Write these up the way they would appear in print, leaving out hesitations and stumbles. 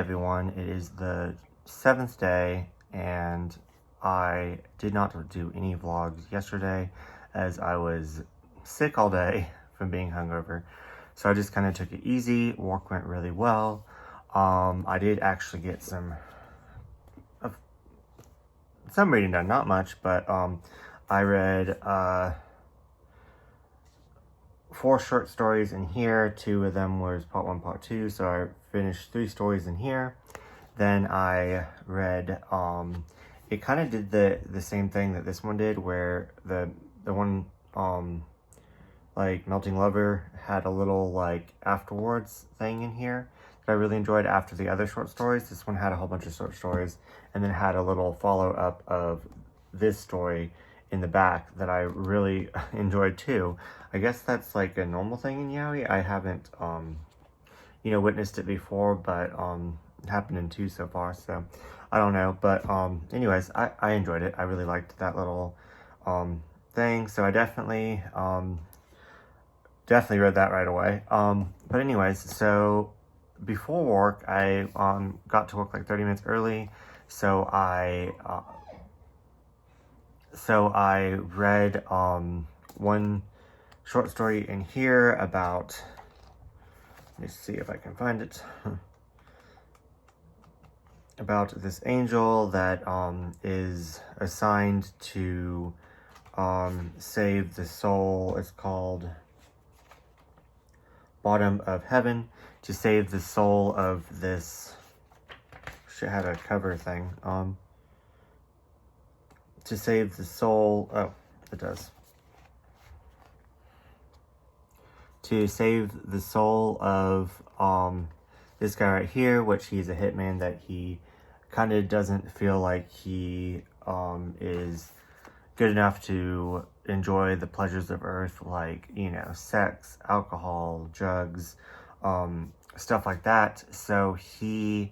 everyone, it is the 7th day and I did not do any vlogs yesterday as I was sick all day from being hungover. So I just kind of took it easy. Work went really well. I did actually get some reading done, not much, but I read 4 short stories in here. 2 of them was part 1, part 2, so I finished 3 stories in here. Then I read, it kind of did the same thing that this one did, where the one, like Melting Lover had a little like afterwards thing in here that I really enjoyed after the other short stories. This one had a whole bunch of short stories and then had a little follow-up of this story in the back that I really enjoyed too. I guess that's like a normal thing in yaoi. I haven't, witnessed it before, but it happened in 2 so far, so I don't know. But anyways, I enjoyed it. I really liked that little thing, so I definitely read that right away. But anyways, so before work, I got to work like 30 minutes early, so I read one short story in here about, let me see if I can find it, about this angel that is assigned to save the soul. It's called Bottom of Heaven, to save the soul of this, should have a cover thing, to save the soul, oh, it does. To save the soul of this guy right here, which he's a hitman that he kind of doesn't feel like he is good enough to enjoy the pleasures of earth, like, sex, alcohol, drugs, stuff like that. So he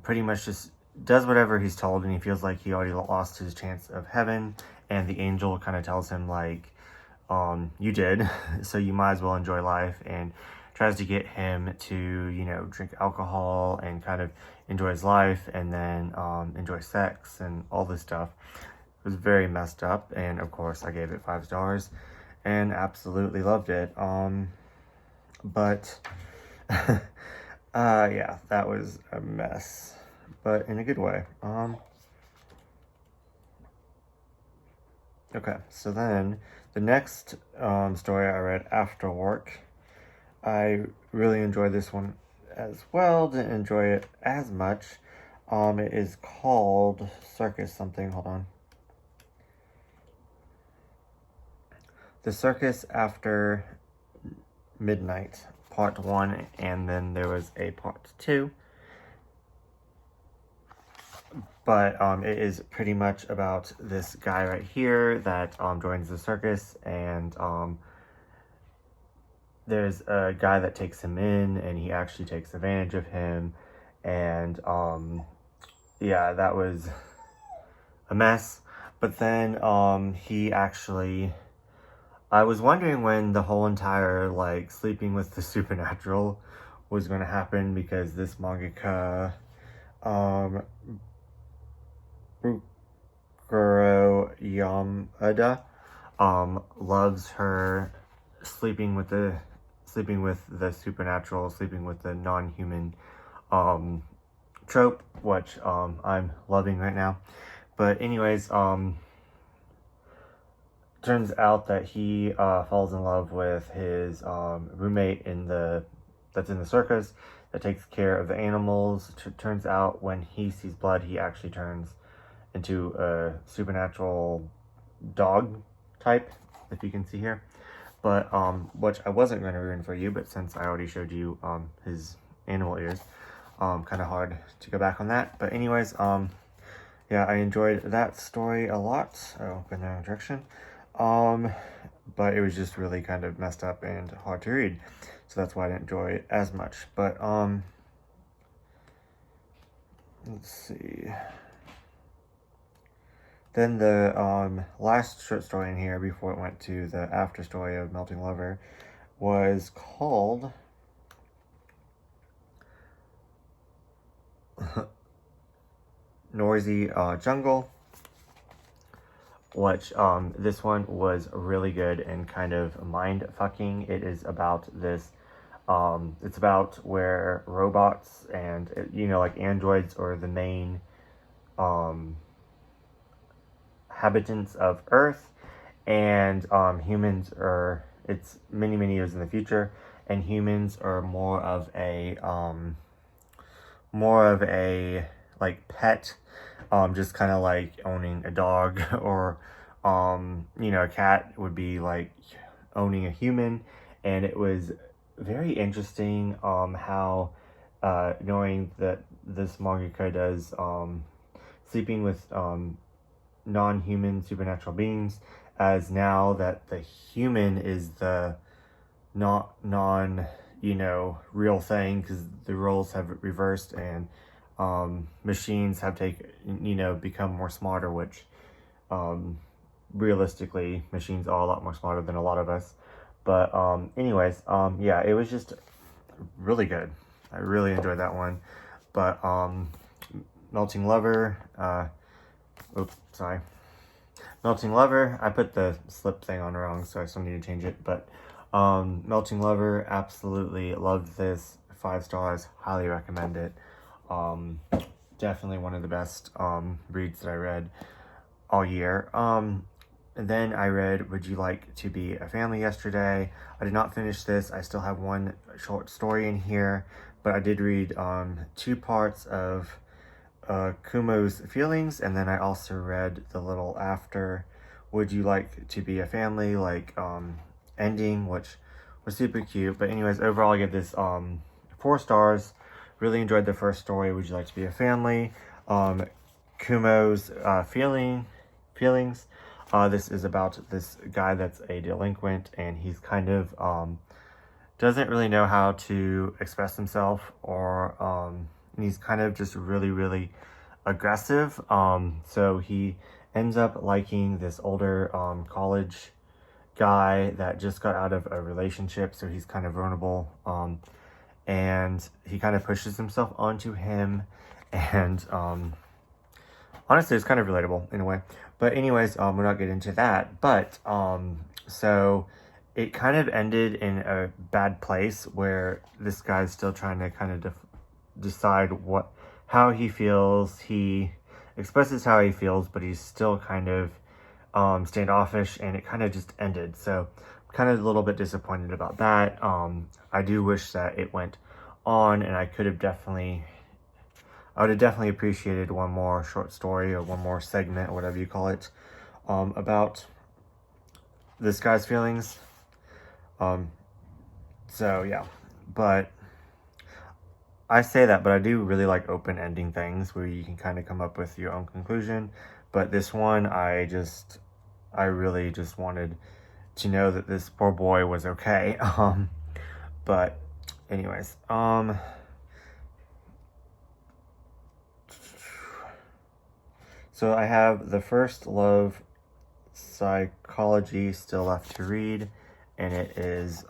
pretty much just does whatever he's told, and he feels like he already lost his chance of heaven, and the angel kind of tells him like, you did, so you might as well enjoy life, and tries to get him to, drink alcohol and kind of enjoy his life, and then enjoy sex and all this stuff. It was very messed up, and of course I gave it 5 stars and absolutely loved it. But yeah, that was a mess, but in a good way. Okay, so then the next story I read after work, I really enjoyed this one as well. Didn't enjoy it as much. It is called Circus something. Hold on. The Circus After Midnight, part 1, and then there was a part 2. But it is pretty much about this guy right here that joins the circus, and there's a guy that takes him in, and he actually takes advantage of him, and yeah, that was a mess. But then he actually, I was wondering when the whole entire like sleeping with the supernatural was going to happen, because this mangaka Bukuro Yamada loves her sleeping with the supernatural, sleeping with the non-human trope, which I'm loving right now. But anyways, turns out that he falls in love with his roommate that's in the circus that takes care of the animals. Turns out when he sees blood, he actually turns into a supernatural dog type, if you can see here. But which I wasn't going to ruin for you, but since I already showed you his animal ears, kind of hard to go back on that. But anyways, yeah, I enjoyed that story a lot. Oh, in the wrong direction. But it was just really kind of messed up and hard to read, so that's why I didn't enjoy it as much. But let's see. Then the last short story in here before it went to the after story of Melting Lover was called Noisy Jungle, which this one was really good and kind of mind-fucking. It is about this, it's about where robots and, you know, like androids are the main inhabitants of Earth, and humans are, it's many, many years in the future, and humans are more of a like pet, just kind of like owning a dog or you know, a cat would be like owning a human. And it was very interesting how knowing that this mangaka does sleeping with non-human supernatural beings, as now that the human is the you know, real thing, because the roles have reversed, and machines have you know, become more smarter, which realistically machines are a lot more smarter than a lot of us. But anyways, yeah, it was just really good. I really enjoyed that one. But Melting Lover, oops, sorry. Melting Lover, I put the slip thing on wrong, so I still need to change it. But Melting Lover, absolutely loved this. 5 stars, highly recommend it. Definitely one of the best reads that I read all year. And then I read Would You Like to Be a Family yesterday. I did not finish this. I still have one short story in here, but I did read 2 parts of Kumo's Feelings, and then I also read the little after Would You Like to Be a Family, like ending, which was super cute. But anyways, overall I give this 4 stars. Really enjoyed the first story, Would You Like to Be a Family. Kumo's Feelings. This is about this guy that's a delinquent, and he's kind of doesn't really know how to express himself, or and he's kind of just really, really aggressive. So he ends up liking this older college guy that just got out of a relationship, so he's kind of vulnerable, and he kind of pushes himself onto him, and honestly it's kind of relatable in a way. But anyways, we're not getting into that. But so it kind of ended in a bad place, where this guy's still trying to kind of decide how he feels. He expresses how he feels, but he's still kind of standoffish, and it kind of just ended. So I'm kind of a little bit disappointed about that. I do wish that it went on, and I would have definitely appreciated one more short story, or one more segment, or whatever you call it, about this guy's feelings. So yeah, but I say that, but I do really like open-ending things where you can kind of come up with your own conclusion. But this one, I really just wanted to know that this poor boy was okay. But anyways, so I have The First Love Psychology still left to read, and it is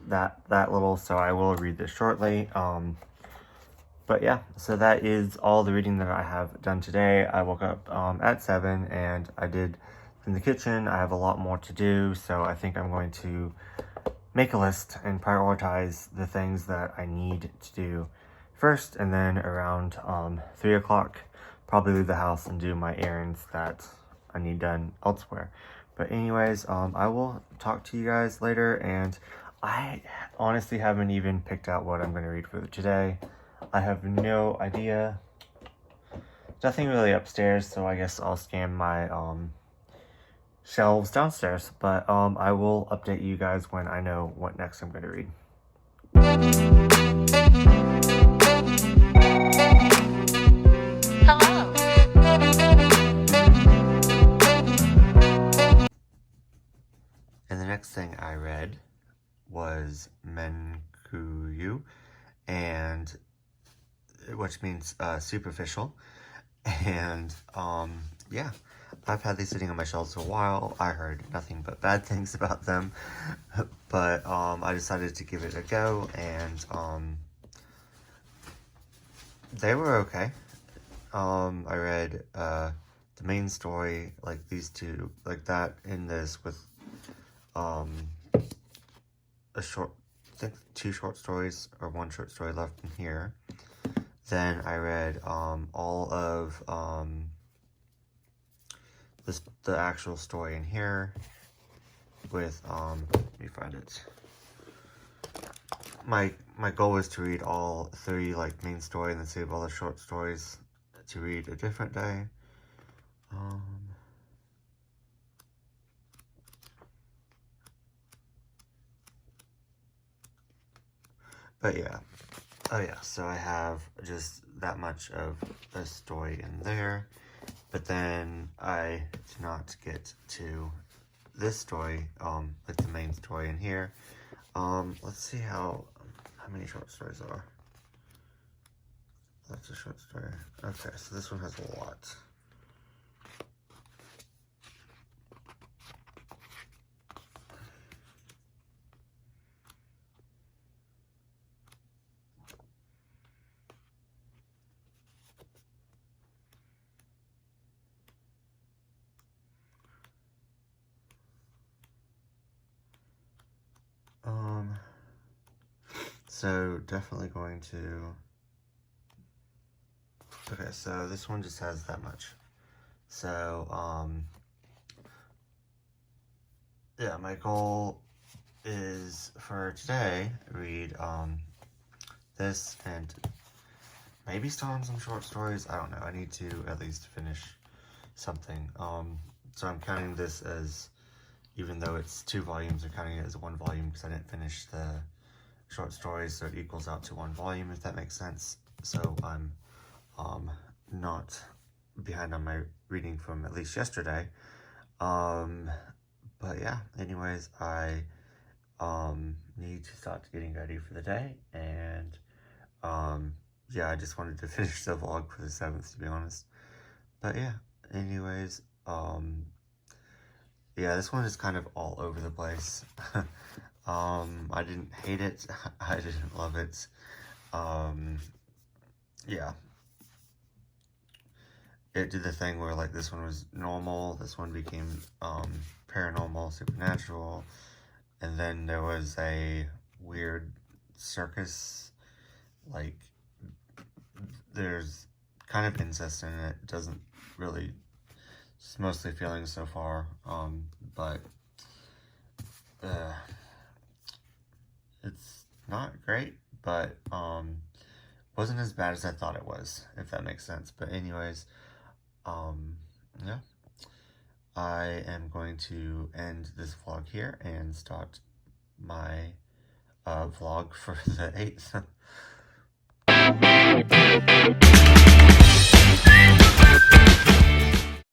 that little, so I will read this shortly. But yeah, so that is all the reading that I have done today. I woke up at 7, and I did in the kitchen. I have a lot more to do, so I think I'm going to make a list and prioritize the things that I need to do first, and then around 3 o'clock probably leave the house and do my errands that I need done elsewhere. But anyways, I will talk to you guys later, and I honestly haven't even picked out what I'm going to read for today. I have no idea. Nothing really upstairs, so I guess I'll scan my shelves downstairs. But I will update you guys when I know what next I'm going to read. Hello. And the next thing I read was Menkuyu, and which means superficial. And yeah, I've had these sitting on my shelves for a while. I heard nothing but bad things about them, but I decided to give it a go, and they were okay. I read the main story, like these two, like that in this, with a short, I think 2 short stories or 1 short story left in here. Then I read all of the actual story in here with let me find it. My goal was to read all 3 like main story and then save all the short stories to read a different day. But yeah. Oh yeah, so I have just that much of a story in there, but then I did not get to this story, like the main story in here. Let's see how many short stories are. That's a short story. Okay, so this one has a lot. So definitely going to, okay, so this one just has that much. So, yeah, my goal is for today, read, this and maybe start on some short stories. I don't know. I need to at least finish something. So I'm counting this as, even though it's 2 volumes, I'm counting it as 1 volume because I didn't finish the short stories, so it equals out to 1 volume, if that makes sense. So I'm not behind on my reading from at least yesterday. But yeah, anyways, I need to start getting ready for the day, and yeah, I just wanted to finish the vlog for the 7th, to be honest. But yeah, anyways, yeah, this one is kind of all over the place. I didn't hate it. I didn't love it. Yeah. It did the thing where, like, this one was normal, this one became, paranormal, supernatural, and then there was a weird circus, like, there's kind of incest in it. It doesn't really, it's mostly feelings so far, but it's not great, but wasn't as bad as I thought it was, if that makes sense. But anyways, yeah, I am going to end this vlog here and start my vlog for the 8th.